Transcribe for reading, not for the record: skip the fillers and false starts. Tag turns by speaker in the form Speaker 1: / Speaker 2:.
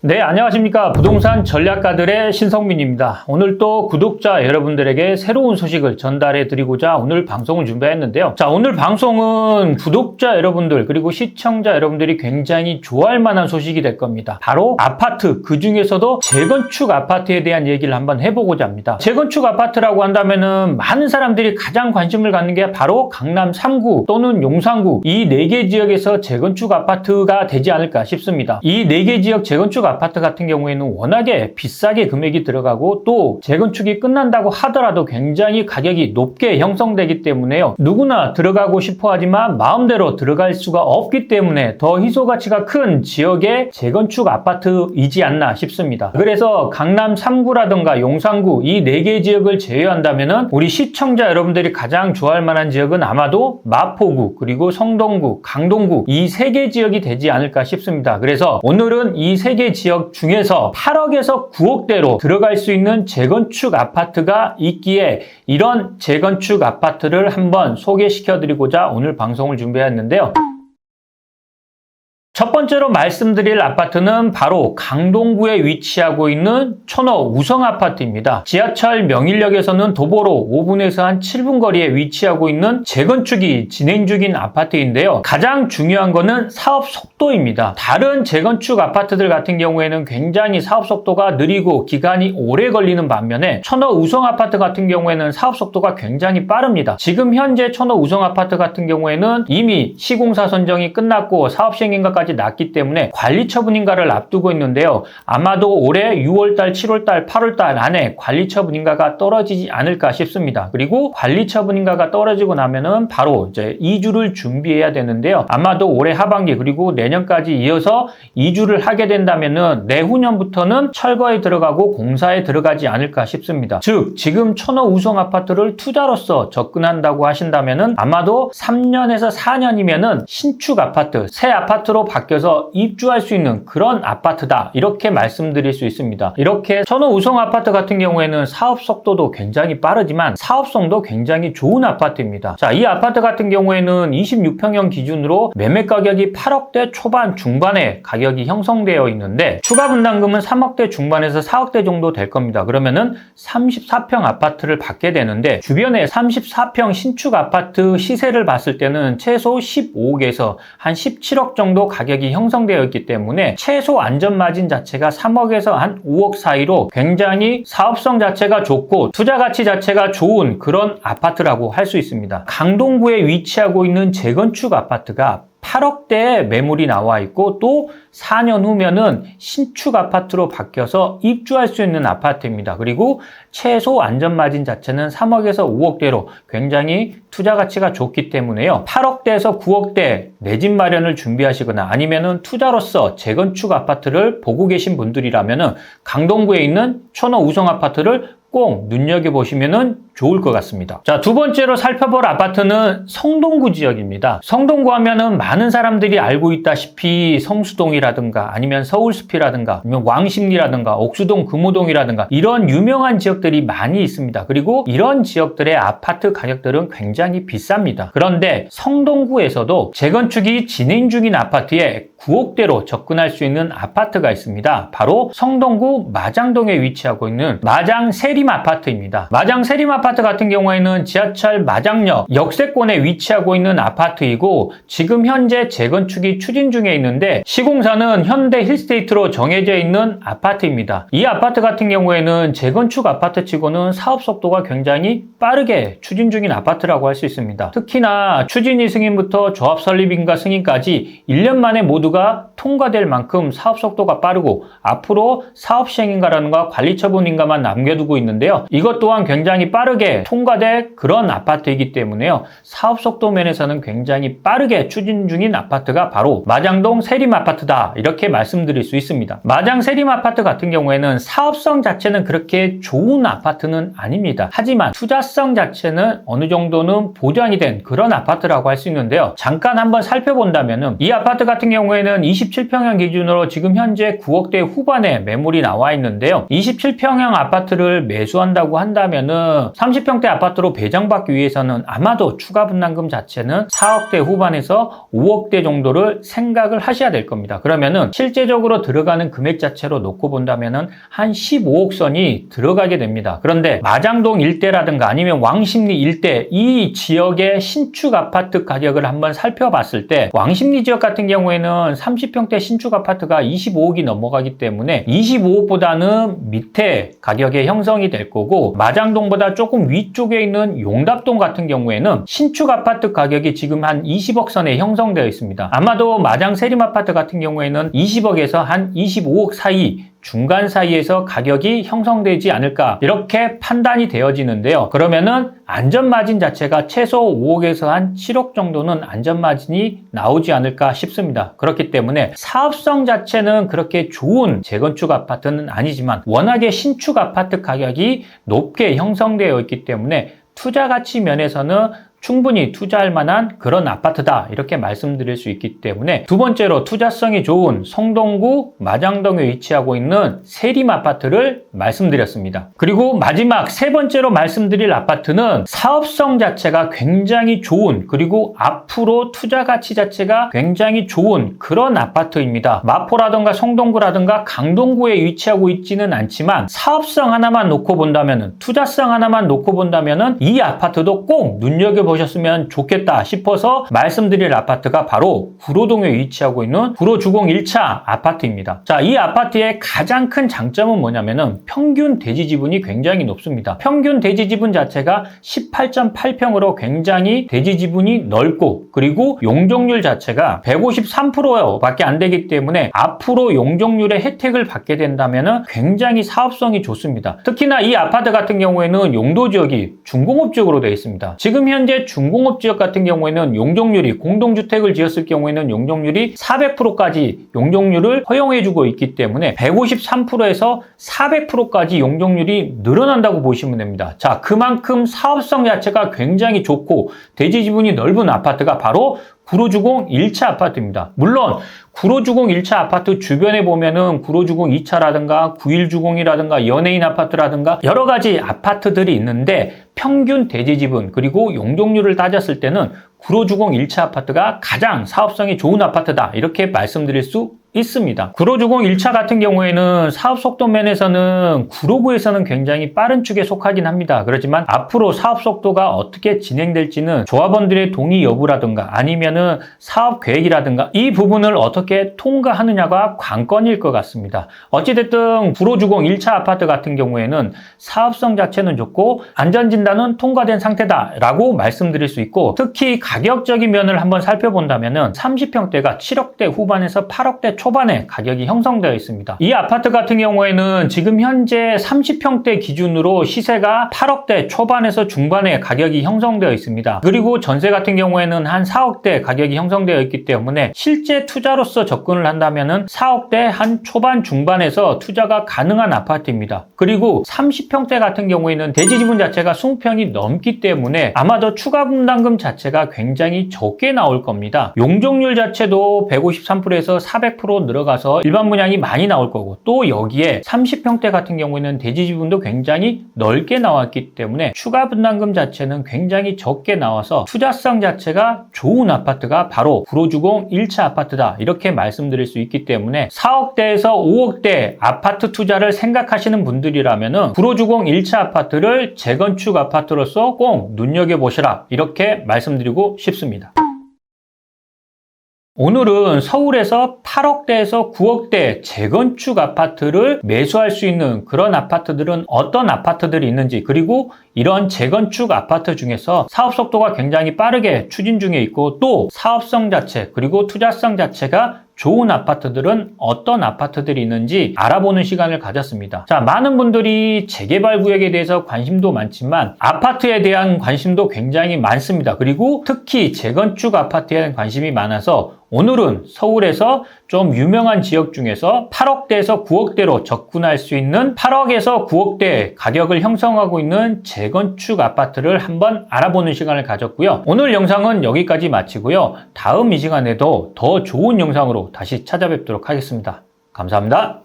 Speaker 1: 네, 안녕하십니까. 부동산 전략가들의 신성민입니다. 오늘 또 구독자 여러분들에게 새로운 소식을 전달해 드리고자 오늘 방송을 준비했는데요. 자, 오늘 방송은 구독자 여러분들 그리고 시청자 여러분들이 굉장히 좋아할 만한 소식이 될 겁니다. 바로 아파트, 그 중에서도 재건축 아파트에 대한 얘기를 한번 해보고자 합니다. 재건축 아파트라고 한다면은 많은 사람들이 가장 관심을 갖는 게 바로 강남 3구 또는 용산구 이 4개 지역에서 재건축 아파트가 되지 않을까 싶습니다. 이 4개 지역 재건축 아파트 같은 경우에는 워낙에 비싸게 금액이 들어가고 또 재건축이 끝난다고 하더라도 굉장히 가격이 높게 형성되기 때문에요. 누구나 들어가고 싶어 하지만 마음대로 들어갈 수가 없기 때문에 더 희소 가치가 큰 지역의 재건축 아파트이지 않나 싶습니다. 그래서 강남 3구라든가 용산구 이 4개 지역을 제외한다면은 우리 시청자 여러분들이 가장 좋아할 만한 지역은 아마도 마포구 그리고 성동구, 강동구 이 3개 지역이 되지 않을까 싶습니다. 그래서 오늘은 이 3개 지역 중에서 8억에서 9억대로 들어갈 수 있는 재건축 아파트가 있기에 이런 재건축 아파트를 한번 소개시켜 드리고자 오늘 방송을 준비했는데요. 첫 번째로 말씀드릴 아파트는 바로 강동구에 위치하고 있는 천호 우성아파트입니다. 지하철 명일역에서는 도보로 5분에서 한 7분 거리에 위치하고 있는 재건축이 진행 중인 아파트인데요. 가장 중요한 거는 사업 속도입니다. 다른 재건축 아파트들 같은 경우에는 굉장히 사업 속도가 느리고 기간이 오래 걸리는 반면에 천호 우성아파트 같은 경우에는 사업 속도가 굉장히 빠릅니다. 지금 현재 천호 우성아파트 같은 경우에는 이미 시공사 선정이 끝났고 사업 시행인가까지 났기 때문에 관리 처분인가를 앞두고 있는데요. 아마도 올해 6월달, 7월달, 8월달 안에 관리 처분인가가 떨어지지 않을까 싶습니다. 그리고 관리 처분인가가 떨어지고 나면은 바로 이제 이주를 준비해야 되는데요. 아마도 올해 하반기 그리고 내년까지 이어서 이주를 하게 된다면은 내후년부터는 철거에 들어가고 공사에 들어가지 않을까 싶습니다. 즉 지금 천호 우성 아파트를 투자로서 접근한다고 하신다면은 아마도 3년에서 4년이면은 신축 아파트, 새 아파트로 바뀌어서 입주할 수 있는 그런 아파트다 이렇게 말씀드릴 수 있습니다. 이렇게 천호 우성 아파트 같은 경우에는 사업 속도도 굉장히 빠르지만 사업성도 굉장히 좋은 아파트입니다. 자, 이 아파트 같은 경우에는 26평형 기준으로 매매 가격이 8억대 초반 중반에 가격이 형성되어 있는데 추가 분담금은 3억대 중반에서 4억대 정도 될 겁니다. 그러면은 34평 아파트를 받게 되는데 주변에 34평 신축 아파트 시세를 봤을 때는 최소 15억에서 한 17억 정도 가격이 형성되어 있기 때문에 최소 안전마진 자체가 3억에서 한 5억 사이로 굉장히 사업성 자체가 좋고 투자 가치 자체가 좋은 그런 아파트라고 할 수 있습니다. 강동구에 위치하고 있는 재건축 아파트가 8억대의 매물이 나와 있고 또 4년 후면은 신축 아파트로 바뀌어서 입주할 수 있는 아파트입니다. 그리고 최소 안전마진 자체는 3억에서 5억대로 굉장히 투자 가치가 좋기 때문에요. 8억대에서 9억대 내 집 마련을 준비하시거나 아니면은 투자로서 재건축 아파트를 보고 계신 분들이라면은 강동구에 있는 천호 우성 아파트를 꼭 눈여겨보시면 좋을 것 같습니다. 자, 두 번째로 살펴볼 아파트는 성동구 지역입니다. 성동구 하면은 많은 사람들이 알고 있다시피 성수동이라든가 아니면 서울숲이라든가 아니면 왕십리라든가 옥수동 금호동이라든가 이런 유명한 지역들이 많이 있습니다. 그리고 이런 지역들의 아파트 가격들은 굉장히 비쌉니다. 그런데 성동구에서도 재건축이 진행 중인 아파트에 9억대로 접근할 수 있는 아파트가 있습니다. 바로 성동구 마장동에 위치하고 있는 마장 세림 아파트입니다. 마장 세림 아파트 같은 경우에는 지하철 마장역 역세권에 위치하고 있는 아파트이고 지금 현재 재건축이 추진 중에 있는데 시공사는 현대 힐스테이트로 정해져 있는 아파트입니다. 이 아파트 같은 경우에는 재건축 아파트치고는 사업 속도가 굉장히 빠르게 추진 중인 아파트라고 할 수 있습니다. 특히나 추진위 승인부터 조합 설립인가 승인까지 1년 만에 모두가 통과될 만큼 사업 속도가 빠르고 앞으로 사업 시행인가라는가 관리 처분인가만 남겨두고 있는데요. 이것 또한 굉장히 빠르게 통과될 그런 아파트이기 때문에요. 사업 속도 면에서는 굉장히 빠르게 추진 중인 아파트가 바로 마장동 세림 아파트다 이렇게 말씀드릴 수 있습니다. 마장 세림 아파트 같은 경우에는 사업성 자체는 그렇게 좋은 아파트는 아닙니다. 하지만 투자성 자체는 어느 정도는 보장이 된 그런 아파트라고 할 수 있는데요. 잠깐 한번 살펴본다면은 이 아파트 같은 경우에는 20 27평형 기준으로 지금 현재 9억대 후반에 매물이 나와 있는데요. 27평형 아파트를 매수한다고 한다면은 30평대 아파트로 배정받기 위해서는 아마도 추가 분담금 자체는 4억대 후반에서 5억대 정도를 생각을 하셔야 될 겁니다. 그러면은 실제적으로 들어가는 금액 자체로 놓고 본다면은 한 15억 선이 들어가게 됩니다. 그런데 마장동 일대라든가 아니면 왕십리 일대 이 지역의 신축 아파트 가격을 한번 살펴봤을 때 왕십리 지역 같은 경우에는 30평대 신축 아파트가 25억이 넘어가기 때문에 25억보다는 밑에 가격에 형성이 될 거고, 마장동보다 조금 위쪽에 있는 용답동 같은 경우에는 신축 아파트 가격이 지금 한 20억 선에 형성되어 있습니다. 아마도 마장 세림 아파트 같은 경우에는 20억에서 한 25억 사이 중간 사이에서 가격이 형성되지 않을까 이렇게 판단이 되어지는데요. 그러면은 안전마진 자체가 최소 5억에서 한 7억 정도는 안전마진이 나오지 않을까 싶습니다. 그렇기 때문에 사업성 자체는 그렇게 좋은 재건축 아파트는 아니지만 워낙에 신축 아파트 가격이 높게 형성되어 있기 때문에 투자 가치 면에서는 충분히 투자할 만한 그런 아파트다 이렇게 말씀드릴 수 있기 때문에, 두 번째로 투자성이 좋은 성동구 마장동에 위치하고 있는 세림 아파트를 말씀드렸습니다. 그리고 마지막 세 번째로 말씀드릴 아파트는 사업성 자체가 굉장히 좋은, 그리고 앞으로 투자 가치 자체가 굉장히 좋은 그런 아파트입니다. 마포라든가 성동구라든가 강동구에 위치하고 있지는 않지만 사업성 하나만 놓고 본다면, 투자성 하나만 놓고 본다면 이 아파트도 꼭 눈여겨보셨으면 좋겠다 싶어서 말씀드릴 아파트가 바로 구로동에 위치하고 있는 구로주공 1차 아파트입니다. 자, 이 아파트의 가장 큰 장점은 뭐냐면은 평균 대지 지분이 굉장히 높습니다. 평균 대지 지분 자체가 18.8평으로 굉장히 대지 지분이 넓고, 그리고 용적률 자체가 153%밖에 안 되기 때문에 앞으로 용적률의 혜택을 받게 된다면은 굉장히 사업성이 좋습니다. 특히나 이 아파트 같은 경우에는 용도 지역이 중공업 지역으로 되어 있습니다. 지금 현재 중공업 지역 같은 경우에는 용적률이, 공동주택을 지었을 경우에는 용적률이 400%까지 용적률을 허용해주고 있기 때문에 153%에서 400%까지 용적률이 늘어난다고 보시면 됩니다. 자, 그만큼 사업성 자체가 굉장히 좋고 대지 지분이 넓은 아파트가 바로 구로주공 1차 아파트입니다. 물론 구로주공 1차 아파트 주변에 보면은 구로주공 2차라든가 91주공이라든가 연예인 아파트라든가 여러 가지 아파트들이 있는데, 평균 대지 지분 그리고 용적률을 따졌을 때는 구로주공 1차 아파트가 가장 사업성이 좋은 아파트다 이렇게 말씀드릴 수 있습니다. 구로주공 1차 같은 경우에는 사업 속도 면에서는 구로구에서는 굉장히 빠른 축에 속하긴 합니다. 그렇지만 앞으로 사업 속도가 어떻게 진행될지는 조합원들의 동의 여부라든가 아니면은 사업 계획이라든가 이 부분을 어떻게 통과하느냐가 관건일 것 같습니다. 어찌됐든 구로주공 1차 아파트 같은 경우에는 사업성 자체는 좋고 안전진단은 통과된 상태다라고 말씀드릴 수 있고, 특히 가격적인 면을 한번 살펴본다면은 30평대가 7억대 후반에서 8억대 초반에 가격이 형성되어 있습니다. 이 아파트 같은 경우에는 지금 현재 30평대 기준으로 시세가 8억대 초반에서 중반에 가격이 형성되어 있습니다. 그리고 전세 같은 경우에는 한 4억대 가격이 형성되어 있기 때문에 실제 투자로서 접근을 한다면은 4억대 한 초반 중반에서 투자가 가능한 아파트입니다. 그리고 30평대 같은 경우에는 대지 지분 자체가 20평이 넘기 때문에 아마도 추가 분담금 자체가 굉장히 적게 나올 겁니다. 용적률 자체도 153%에서 400% 늘어가서 일반 분양이 많이 나올 거고, 또 여기에 30평대 같은 경우에는 대지 지분도 굉장히 넓게 나왔기 때문에 추가 분담금 자체는 굉장히 적게 나와서 투자성 자체가 좋은 아파트가 바로 구로주공 1차 아파트다 이렇게 말씀드릴 수 있기 때문에 4억대에서 5억대 아파트 투자를 생각하시는 분들이라면은 구로주공 1차 아파트를 재건축 아파트로서 꼭 눈여겨보시라 이렇게 말씀드리고 싶습니다. 오늘은 서울에서 8억대에서 9억대 재건축 아파트를 매수할 수 있는 그런 아파트들은 어떤 아파트들이 있는지, 그리고 이런 재건축 아파트 중에서 사업 속도가 굉장히 빠르게 추진 중에 있고 또 사업성 자체 그리고 투자성 자체가 좋은 아파트들은 어떤 아파트들이 있는지 알아보는 시간을 가졌습니다. 자, 많은 분들이 재개발 구역에 대해서 관심도 많지만 아파트에 대한 관심도 굉장히 많습니다. 그리고 특히 재건축 아파트에 대한 관심이 많아서 오늘은 서울에서 좀 유명한 지역 중에서 8억대에서 9억대로 접근할 수 있는 8억에서 9억대 가격을 형성하고 있는 재건축 아파트를 한번 알아보는 시간을 가졌고요. 오늘 영상은 여기까지 마치고요. 다음 이 시간에도 더 좋은 영상으로 다시 찾아뵙도록 하겠습니다. 감사합니다.